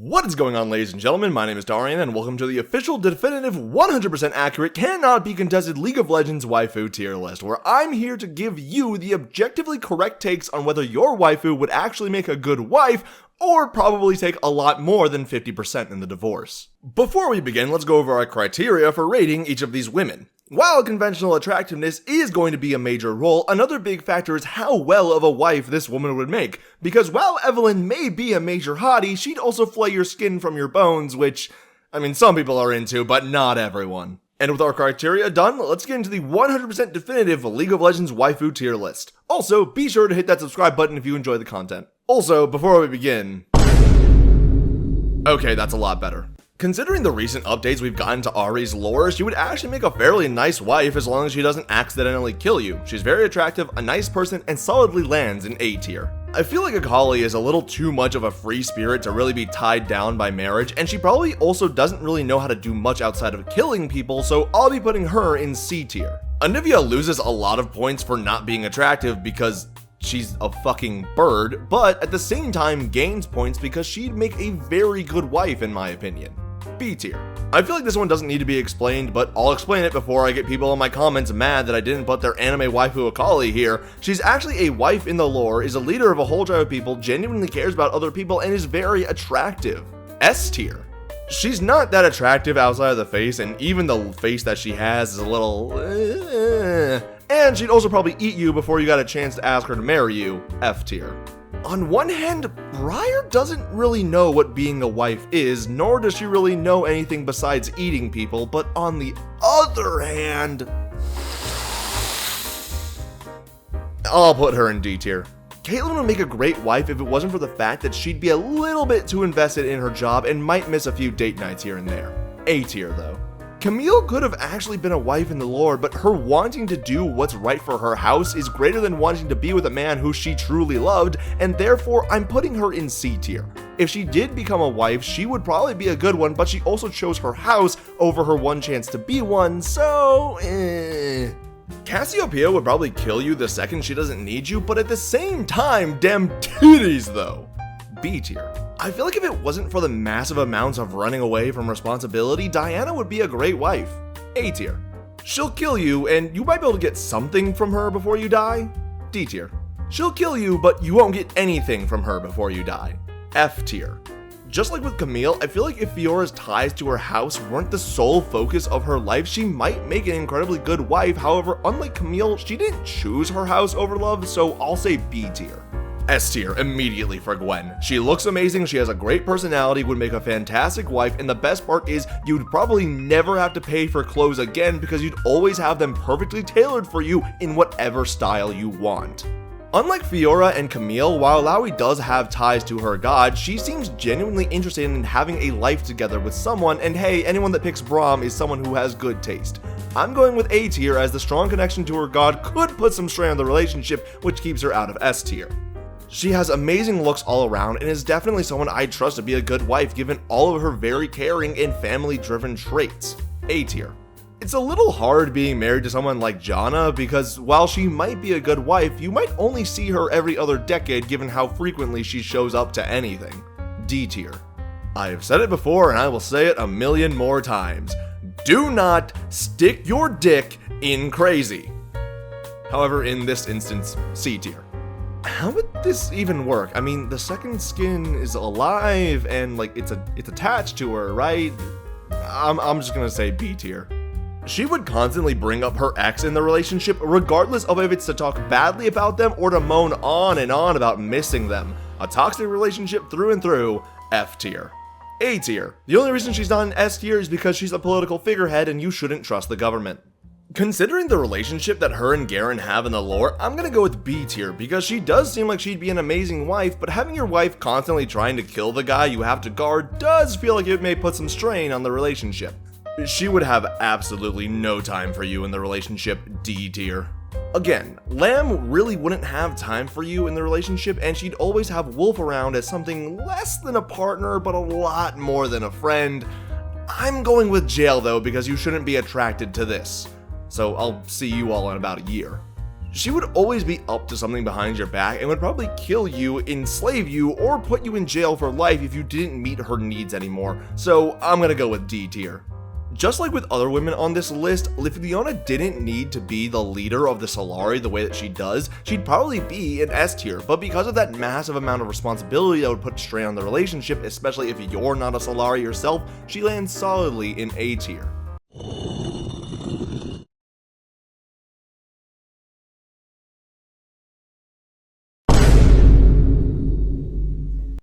What is going on, ladies and gentlemen? My name is Darian, and welcome to the official, definitive, 100% accurate, cannot be contested League of Legends waifu tier list, where I'm here to give you the objectively correct takes on whether your waifu would actually make a good wife, or probably take a lot more than 50% in the divorce. Before we begin, let's go over our criteria for rating each of these women. While conventional attractiveness is going to be a major role, another big factor is how well of a wife this woman would make. Because while Evelyn may be a major hottie, she'd also flay your skin from your bones, which, some people are into, but not everyone. And with our criteria done, let's get into the 100% definitive League of Legends waifu tier list. Also, be sure to hit that subscribe button if you enjoy the content. Also, before we begin... Okay, that's a lot better. Considering the recent updates we've gotten to Ahri's lore, she would actually make a fairly nice wife as long as she doesn't accidentally kill you. She's very attractive, a nice person, and solidly lands in A tier. I feel like Akali is a little too much of a free spirit to really be tied down by marriage, and she probably also doesn't really know how to do much outside of killing people, so I'll be putting her in C tier. Anivia loses a lot of points for not being attractive because she's a fucking bird, but at the same time gains points because she'd make a very good wife in my opinion. B tier. I feel like this one doesn't need to be explained, but I'll explain it before I get people in my comments mad that I didn't put their anime waifu Akali here. She's actually a wife in the lore, is a leader of a whole tribe of people, genuinely cares about other people, and is very attractive. S tier. She's not that attractive outside of the face, and even the face that she has is a little... And she'd also probably eat you before you got a chance to ask her to marry you. F tier. On one hand, Briar doesn't really know what being a wife is, nor does she really know anything besides eating people, but on the other hand... I'll put her in D tier. Caitlyn would make a great wife if it wasn't for the fact that she'd be a little bit too invested in her job and might miss a few date nights here and there. A tier though. Camille could have actually been a wife in the lore, but her wanting to do what's right for her house is greater than wanting to be with a man who she truly loved, and therefore I'm putting her in C tier. If she did become a wife, she would probably be a good one, but she also chose her house over her one chance to be one, so Cassiopeia would probably kill you the second she doesn't need you, but at the same time, damn titties though. B tier. I feel like if it wasn't for the massive amounts of running away from responsibility, Diana would be a great wife. A tier. She'll kill you, and you might be able to get something from her before you die. D tier. She'll kill you, but you won't get anything from her before you die. F tier. Just like with Camille, I feel like if Fiora's ties to her house weren't the sole focus of her life, she might make an incredibly good wife. However, unlike Camille, she didn't choose her house over love, so I'll say B tier. S tier immediately for Gwen. She looks amazing, she has a great personality, would make a fantastic wife, and the best part is you'd probably never have to pay for clothes again because you'd always have them perfectly tailored for you in whatever style you want. Unlike Fiora and Camille, while Laui does have ties to her god, she seems genuinely interested in having a life together with someone, and hey, anyone that picks Braum is someone who has good taste. I'm going with A tier as the strong connection to her god could put some strain on the relationship, which keeps her out of S tier. She has amazing looks all around and is definitely someone I'd trust to be a good wife given all of her very caring and family-driven traits. A tier. It's a little hard being married to someone like Janna because while she might be a good wife, you might only see her every other decade given how frequently she shows up to anything. D tier. I've said it before and I will say it a million more times. Do not stick your dick in crazy. However, in this instance, C tier. How would this even work? The second skin is alive and it's attached to her, right? I'm just gonna say B tier. She would constantly bring up her ex in the relationship regardless of if it's to talk badly about them or to moan on and on about missing them. A toxic relationship through and through. F tier. A tier. The only reason she's not in S tier is because she's a political figurehead and you shouldn't trust the government. Considering the relationship that her and Garen have in the lore, I'm gonna go with B tier because she does seem like she'd be an amazing wife, but having your wife constantly trying to kill the guy you have to guard does feel like it may put some strain on the relationship. She would have absolutely no time for you in the relationship. D tier. Again, Lamb really wouldn't have time for you in the relationship, and she'd always have Wolf around as something less than a partner, but a lot more than a friend. I'm going with Jail though because you shouldn't be attracted to this. So I'll see you all in about a year. She would always be up to something behind your back and would probably kill you, enslave you, or put you in jail for life if you didn't meet her needs anymore, so I'm gonna go with D tier. Just like with other women on this list, if Leona didn't need to be the leader of the Solari the way that she does, she'd probably be an S tier, but because of that massive amount of responsibility that would put strain on the relationship, especially if you're not a Solari yourself, she lands solidly in A tier.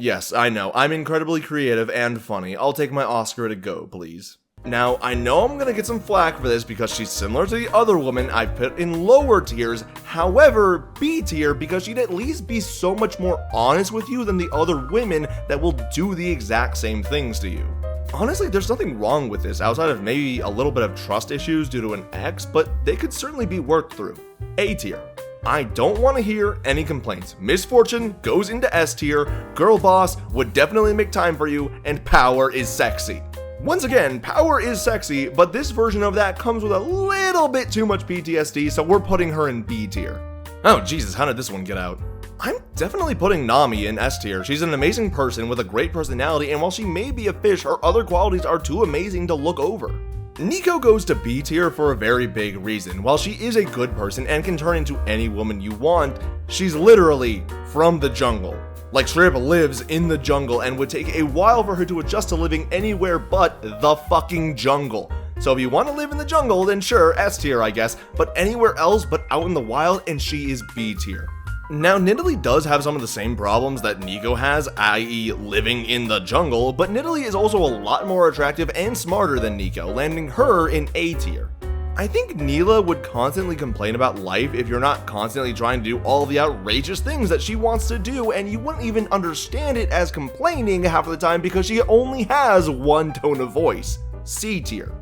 Yes, I know, I'm incredibly creative and funny. I'll take my Oscar to go, please. Now, I know I'm gonna get some flack for this because she's similar to the other woman I put in lower tiers, however, B tier because she'd at least be so much more honest with you than the other women that will do the exact same things to you. Honestly, there's nothing wrong with this outside of maybe a little bit of trust issues due to an ex, but they could certainly be worked through. A tier. I don't want to hear any complaints. Misfortune goes into S tier, girl boss would definitely make time for you, and power is sexy. Once again, power is sexy, but this version of that comes with a little bit too much PTSD, so we're putting her in B tier. Oh Jesus, how did this one get out? I'm definitely putting Nami in S tier. She's an amazing person with a great personality, and while she may be a fish, her other qualities are too amazing to look over. Nico goes to B tier for a very big reason. While she is a good person and can turn into any woman you want, she's literally from the jungle. Like straight up lives in the jungle and would take a while for her to adjust to living anywhere but the fucking jungle. So if you want to live in the jungle, then sure, S tier I guess, but anywhere else but out in the wild, and she is B tier. Now, Nidalee does have some of the same problems that Nico has, i.e. living in the jungle, but Nidalee is also a lot more attractive and smarter than Nico, landing her in A tier. I think Neela would constantly complain about life if you're not constantly trying to do all the outrageous things that she wants to do, and you wouldn't even understand it as complaining half of the time because she only has one tone of voice. C tier.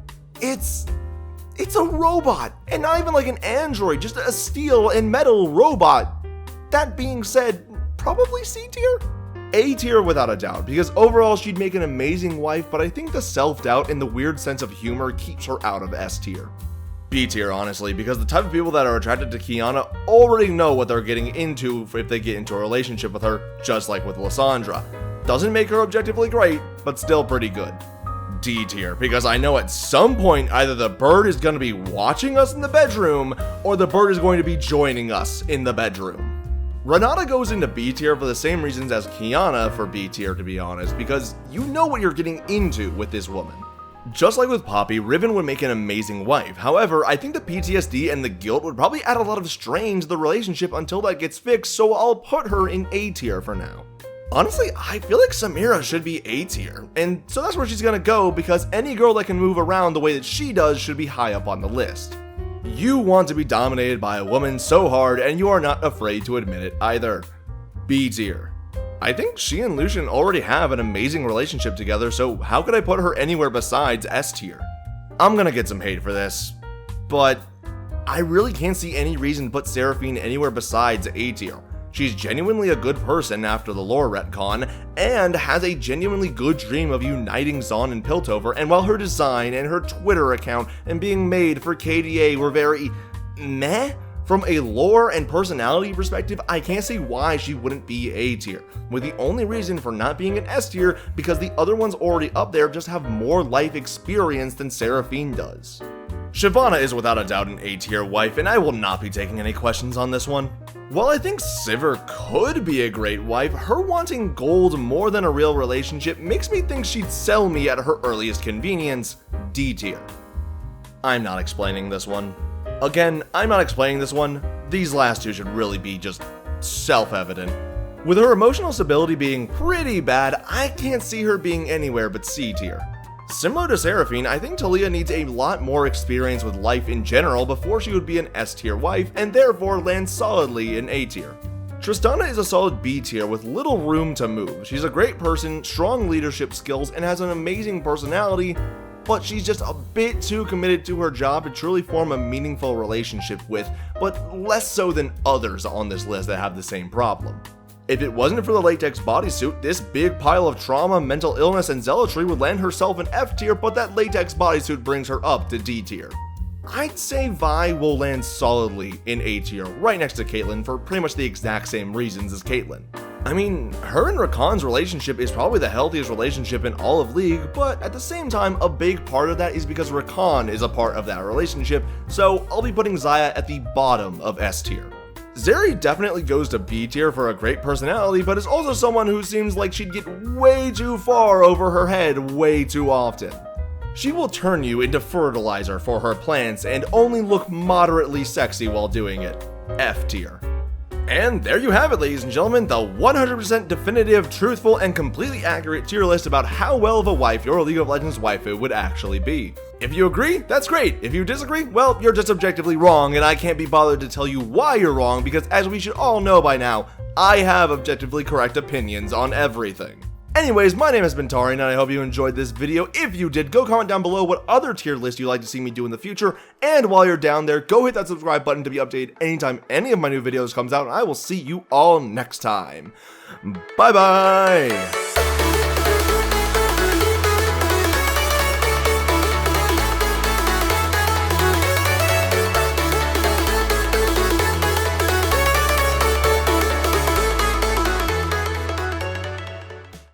It's a robot, and not even like an android, just a steel and metal robot. That being said, probably C tier? A tier without a doubt, because overall she'd make an amazing wife, but I think the self-doubt and the weird sense of humor keeps her out of S tier. B tier, honestly, because the type of people that are attracted to Kiana already know what they're getting into if they get into a relationship with her, just like with Lysandra. Doesn't make her objectively great, but still pretty good. D tier, because I know at some point either the bird is going to be watching us in the bedroom, or the bird is going to be joining us in the bedroom. Renata goes into B tier for the same reasons as Kiana for B tier, to be honest, because you know what you're getting into with this woman. Just like with Poppy, Riven would make an amazing wife. However, I think the PTSD and the guilt would probably add a lot of strain to the relationship until that gets fixed, so I'll put her in A tier for now. Honestly, I feel like Samira should be A tier, and so that's where she's gonna go because any girl that can move around the way that she does should be high up on the list. You want to be dominated by a woman so hard, and you are not afraid to admit it either. B tier. I think she and Lucian already have an amazing relationship together, so how could I put her anywhere besides S tier? I'm gonna get some hate for this, but I really can't see any reason to put Seraphine anywhere besides A tier. She's genuinely a good person after the lore retcon, and has a genuinely good dream of uniting Zaun and Piltover, and while her design and her Twitter account and being made for KDA were very meh, from a lore and personality perspective, I can't see why she wouldn't be A tier, with the only reason for not being an S tier because the other ones already up there just have more life experience than Seraphine does. Shyvana is without a doubt an A tier wife, and I will not be taking any questions on this one. While I think Sivir could be a great wife, her wanting gold more than a real relationship makes me think she'd sell me at her earliest convenience. D tier. I'm not explaining this one. Again, I'm not explaining this one. These last two should really be just self-evident. With her emotional stability being pretty bad, I can't see her being anywhere but C tier. Similar to Seraphine, I think Talia needs a lot more experience with life in general before she would be an S tier wife, and therefore land solidly in A tier. Tristana is a solid B tier with little room to move. She's a great person, strong leadership skills, and has an amazing personality, but she's just a bit too committed to her job to truly form a meaningful relationship with, but less so than others on this list that have the same problem. If it wasn't for the latex bodysuit, this big pile of trauma, mental illness, and zealotry would land herself in F tier, but that latex bodysuit brings her up to D tier. I'd say Vi will land solidly in A tier, right next to Caitlyn for pretty much the exact same reasons as Caitlyn. I mean, her and Rakan's relationship is probably the healthiest relationship in all of League, but at the same time, a big part of that is because Rakan is a part of that relationship, so I'll be putting Xayah at the bottom of S tier. Zeri definitely goes to B tier for a great personality, but is also someone who seems like she'd get way too far over her head way too often. She will turn you into fertilizer for her plants and only look moderately sexy while doing it. F tier. And there you have it, ladies and gentlemen, the 100% definitive, truthful, and completely accurate tier list about how well of a wife your League of Legends waifu would actually be. If you agree, that's great. If you disagree, well, you're just objectively wrong, and I can't be bothered to tell you why you're wrong, because as we should all know by now, I have objectively correct opinions on everything. Anyways, my name has been Tarian, and I hope you enjoyed this video. If you did, go comment down below what other tier list you'd like to see me do in the future, and while you're down there, go hit that subscribe button to be updated anytime any of my new videos comes out, and I will see you all next time. Bye bye!